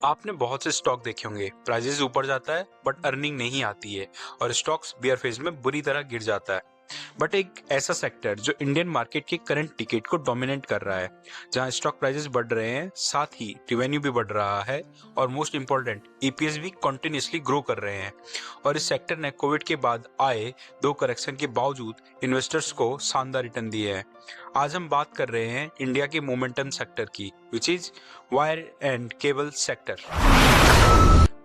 आपने बहुत से स्टॉक देखे होंगे, प्राइसेस ऊपर जाता है बट अर्निंग नहीं आती है और स्टॉक्स बियर फेज में बुरी तरह गिर जाता है। बट एक ऐसा सेक्टर जो इंडियन मार्केट के करंट टिकट को डोमिनेट कर रहा है, जहां स्टॉक प्राइसेस बढ़ रहे हैं, साथ ही रेवेन्यू भी बढ़ रहा है और मोस्ट इंपॉर्टेंट ईपीएस भी कंटिन्यूअसली ग्रो कर रहे हैं। और इस सेक्टर ने कोविड के बाद आए दो करेक्शन के बावजूद इन्वेस्टर्स को शानदार रिटर्न दिए हैं। आज हम बात कर रहे हैं इंडिया के मोमेंटम सेक्टर की, which is wire and cable sector.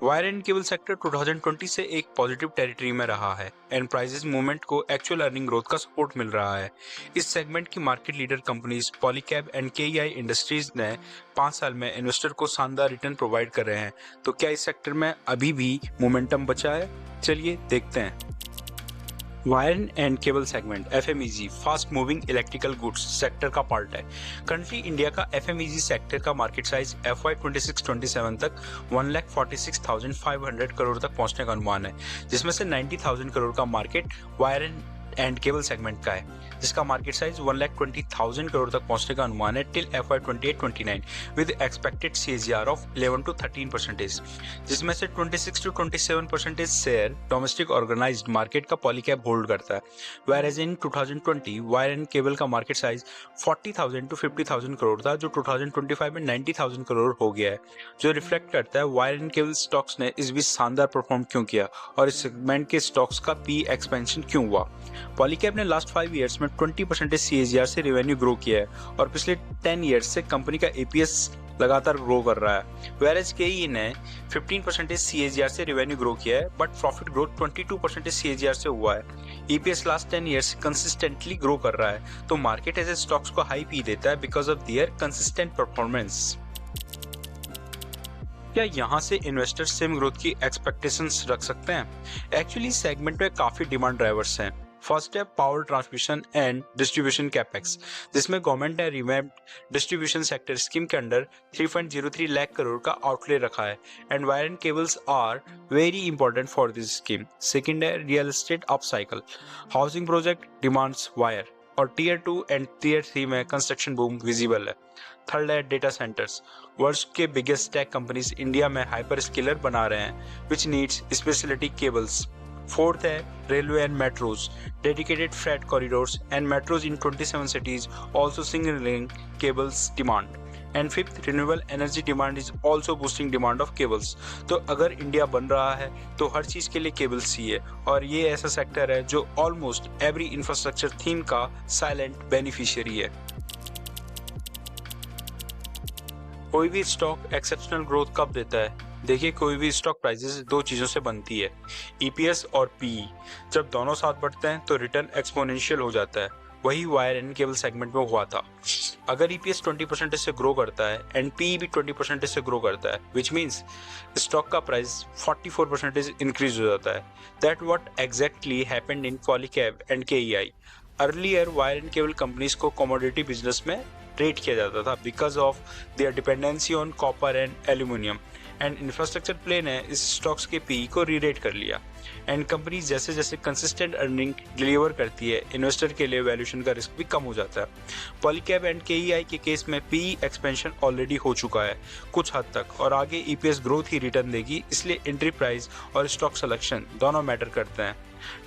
Wire and cable sector 2020 से एक पॉजिटिव टेरिटरी में रहा है एंड प्राइसेस मूवमेंट को एक्चुअल अर्निंग ग्रोथ का सपोर्ट मिल रहा है। इस सेगमेंट की market leader companies Polycab and KEI industries ने 5 साल में इन्वेस्टर को शानदार रिटर्न प्रोवाइड कर रहे हैं। तो क्या इस सेक्टर में अभी भी मोमेंटम बचा है? चलिए देखते हैं। Wire and cable segment FMEG fast moving electrical goods sector का पार्ट है। करंटली इंडिया का एफएमईजी सेक्टर का मार्केट साइज FY 26-27 तक 1,46,500 करोड़ तक पहुंचने का अनुमान है, जिसमें से 90,000 करोड़ का market wire and cable segment का है, जिसका मार्केट साइज 1,20,000 करोड़ तक पहुंचने का अनुमान है till FY 28-29 with expected CAGR of 11 to 13%, जिसमें से 26 to 27% share domestic organised market का पॉलीकैब होल्ड करता है। whereas in 2020 wire and cable का मार्केट साइज 40,000 to 50,000 करोड़ था, जो 2025 में 90,000 करोड़ हो गया है, जो रिफ्लेक्ट करता है वायर एंड केबल स्टॉक्स ने इस बीच शानदार परफॉर्म क्यों किया और इस सेगमेंट के स्टॉक्स का पी एक्सपेंशन क्यों हुआ। पॉलीकैब ने लास्ट 5 इयर्स में 20% CAGR से रेवेन्यू ग्रो किया है और पिछले 10 इयर्स से कंपनी का EPS लगातार ग्रो कर रहा है। whereas KE ने 15% CAGR से रेवेन्यू ग्रो किया है बट प्रॉफिट ग्रोथ 22% CAGR से हुआ है। EPS लास्ट 10 इयर्स से कंसिस्टेंटली ग्रो कर रहा है, तो मार्केट ऐसे स्टॉक्स को हाई पी देता है because of their consistent performance. क्या यहाँ से इन्वेस्टर सेम ग्रोथ की एक्सपेक्टेशंस रख सकते हैं? एक्चुअली सेगमेंट में काफी डिमांड ड्राइवर्स हैं। फर्स्ट है power transmission and distribution capex, जिसमें गवर्नमेंट ने रिवैम्प्ड डिस्ट्रीब्यूशन सेक्टर स्कीम के अंडर 3.03 लाख करोड़ का आउटले रखा है and wire and cables are very important for this scheme. Second है real estate up cycle, housing project demands wire और tier 2 and tier 3 में construction boom visible है। Third है data centres, world के biggest tech companies India में hyperscaler बना रहे हैं which needs speciality cables. Fourth है railway and metros, dedicated freight corridors and metros in 27 cities also signaling cables demand. And fifth renewable energy demand is also boosting demand of cables. तो अगर India बन रहा है तो हर चीज के लिए केबल्स चाहिए और ये ऐसा सेक्टर है जो ऑलमोस्ट एवरी इंफ्रास्ट्रक्चर थीम का साइलेंट बेनिफिशियरी है। कोई भी स्टॉक एक्सेप्शनल ग्रोथ कब देता है? देखिए, कोई भी स्टॉक प्राइसेस दो चीजों से बनती है, EPS और PE। जब दोनों साथ बढ़ते हैं तो रिटर्न एक्सपोनेंशियल हो जाता है। वही वायर एंड केबल सेगमेंट में हुआ था। अगर EPS 20% से ग्रो करता है एंड PE भी 20% से ग्रो करता है, विच मीन्स स्टॉक का प्राइस 44% इंक्रीज हो जाता है। That what exactly happened in Polycab and KEI। Earlier wire and cable companies को कमोडिटी बिजनेस में रेट किया जाता था because of there dependency on copper and aluminium, and infrastructure play ने इस स्टॉक्स के PE को रीरेट कर लिया। एंड कंपनी जैसे जैसे कंसिस्टेंट अर्निंग डिलीवर करती है, इन्वेस्टर के लिए वैल्यूएशन का रिस्क भी कम हो जाता है। पॉलीकैब एंड KEI के केस में PE एक्सपेंशन ऑलरेडी हो चुका है कुछ हद तक और आगे EPS ग्रोथ ही रिटर्न देगी, इसलिए एंट्री प्राइस और स्टॉक सिलेक्शन दोनों मैटर करते हैं।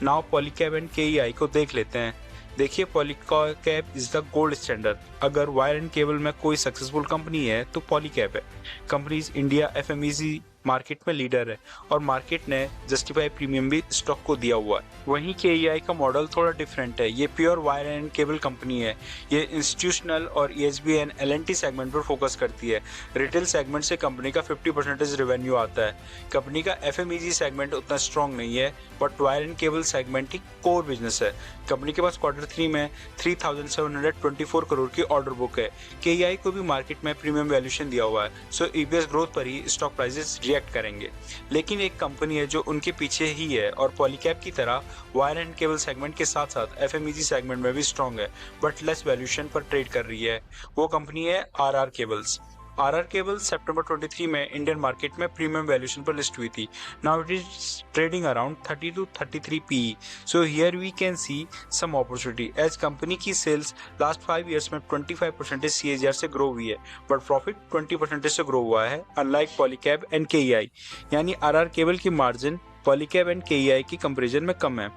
नाउ पॉलीकैब एंड KEI को देख लेते हैं। देखिए, Polycab is the gold standard. अगर वायर एंड केबल में कोई सक्सेसफुल कंपनी है तो पॉलीकैब है। कंपनीज इंडिया FMEG मार्केट में लीडर है और मार्केट ने जस्टिफाई प्रीमियम भी स्टॉक को दिया हुआ है। वहीं KEI का मॉडल थोड़ा डिफरेंट है। ये pure wire and cable company है। ये इंस्टीट्यूशनल और ESB एंड LNT सेगमेंट पर फोकस करती है। रिटेल सेगमेंट से कंपनी का 50% रेवेन्यू आता है। कंपनी का FMEG सेगमेंट उतना स्ट्रॉन्ग नहीं है but wire and cable segment he core business है। कंपनी के पास Q3 में 3,724 करोड़ की ऑर्डर बुक है। KEI को भी मार्केट में प्रीमियम वैल्यूएशन दिया हुआ है, सो EPS ग्रोथ पर ही स्टॉक प्राइसेस रिएक्ट करेंगे। लेकिन एक कंपनी है जो उनके पीछे ही है और पॉलीकैब की तरह वायर एंड केबल सेगमेंट के साथ साथ FMEG सेगमेंट में भी स्ट्रॉन्ग है बट लेस वैल्यूएशन पर ट्रेड कर रही है। वो कंपनी है RR केबल्स। RR केबल सितंबर 23 में इंडियन मार्केट में प्रीमियम वैल्यूएशन पर लिस्ट हुई थी. Now it is trading around 30 to 33 PE. So here we can see some opportunity as company की सेल्स लास्ट 5 ईयर्स में 25% CAGR से ग्रो हुई है, बट प्रॉफिट 20% से ग्रो हुआ है, अनलाइक पॉलीकैब एंड KEI. यानी RR केबल की मार्जिन पॉलीकैब एंड KEI की कंपैरिजन में कम है.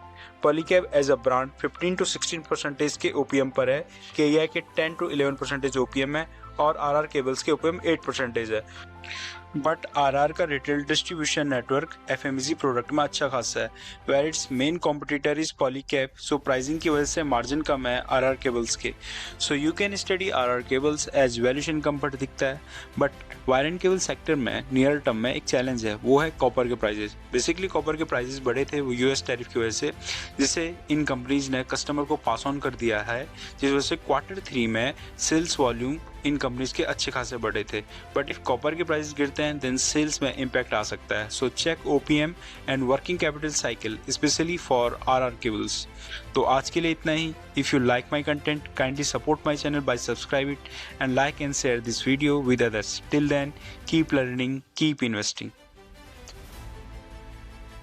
Polycab as a brand 15 to 16% के OPM पर है, KEI के 10 to 11% OPM है और RR केबल्स के OPM 8% है. बट RR का retail distribution network FMEG product में अच्छा खासा है, where it's main competitor is Polycab. So pricing की वजह से मार्जिन कम है RR केबल्स के. So you can study RR cables as valuation कम पर दिखता है, but wire and cable sector में नियर टर्म में एक चैलेंज है, वो है कॉपर के प्राइसेस. बेसिकली कॉपर के प्राइसेस बढ़े थे वो US टैरिफ की वजह से, जिससे इन कंपनीज ने कस्टमर को पास ऑन कर दिया है, जिस वजह से Q3 में सेल्स वॉल्यूम इन कंपनीज के अच्छे खासे बढ़े थे. बट इफ कॉपर के प्राइसेस गिरते हैं देन सेल्स में इम्पैक्ट आ सकता है. So check OPM and working capital cycle specially for RR cables. तो आज के लिए इतना ही. If you like my content kindly support my channel by subscribe it and like and share this video with others. Till then keep learning, keep investing.